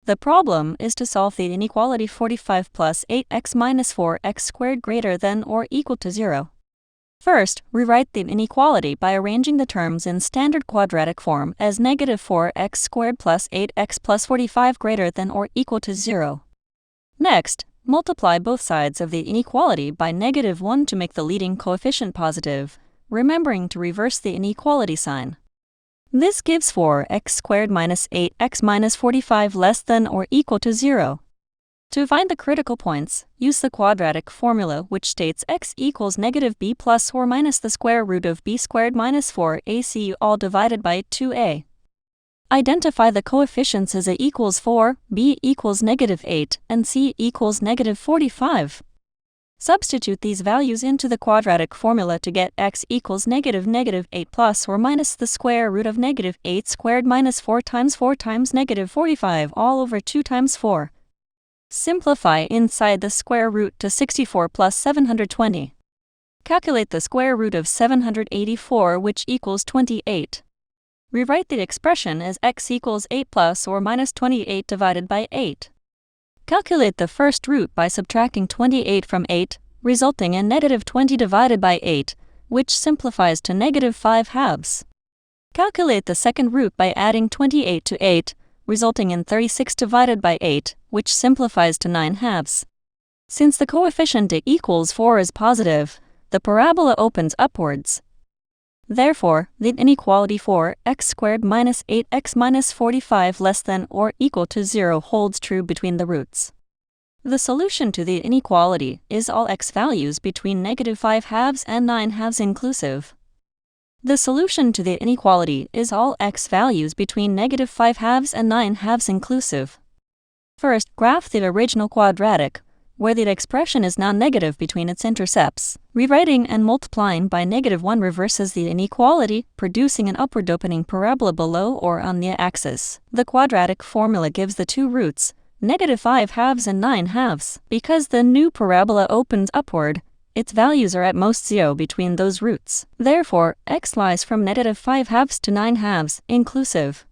The problem is to solve the inequality 45 plus 8x minus 4x squared greater than or equal to 0. First, rewrite the inequality by arranging the terms in standard quadratic form as negative 4x squared plus 8x plus 45 greater than or equal to 0. Next, multiply both sides of the inequality by negative 1 to make the leading coefficient positive, remembering to reverse the inequality sign. This gives 4x squared minus 8x minus 45 less than or equal to 0. To find the critical points, use the quadratic formula which states x equals negative b plus or minus the square root of b squared minus 4ac all divided by 2a. Identify the coefficients as a equals 4, b equals negative 8, and c equals negative 45. Substitute these values into the quadratic formula to get x equals negative 8 plus or minus the square root of negative 8 squared minus 4 times negative 45 all over 2 times 4. Simplify inside the square root to 64 plus 720. Calculate the square root of 784, which equals 28. Rewrite the expression as x equals 8 plus or minus 28 divided by 8. Calculate the first root by subtracting 28 from 8, resulting in negative 20 divided by 8, which simplifies to negative 5 halves. Calculate the second root by adding 28 to 8, resulting in 36 divided by 8, which simplifies to 9 halves. Since the coefficient a equals 4 is positive, the parabola opens upwards. Therefore, the inequality 4x squared minus 8x minus 45 less than or equal to 0 holds true between the roots. The solution to the inequality is all x values between negative 5 halves and 9 halves inclusive. The solution to the inequality is all x values between negative 5 halves and 9 halves inclusive. First, graph the original quadratic, where the expression is non-negative between its intercepts. Rewriting and multiplying by negative 1 reverses the inequality, producing an upward opening parabola below or on the axis. The quadratic formula gives the two roots, negative 5 halves and 9 halves. Because the new parabola opens upward, its values are at most 0 between those roots. Therefore, x lies from negative 5 halves to 9 halves, inclusive.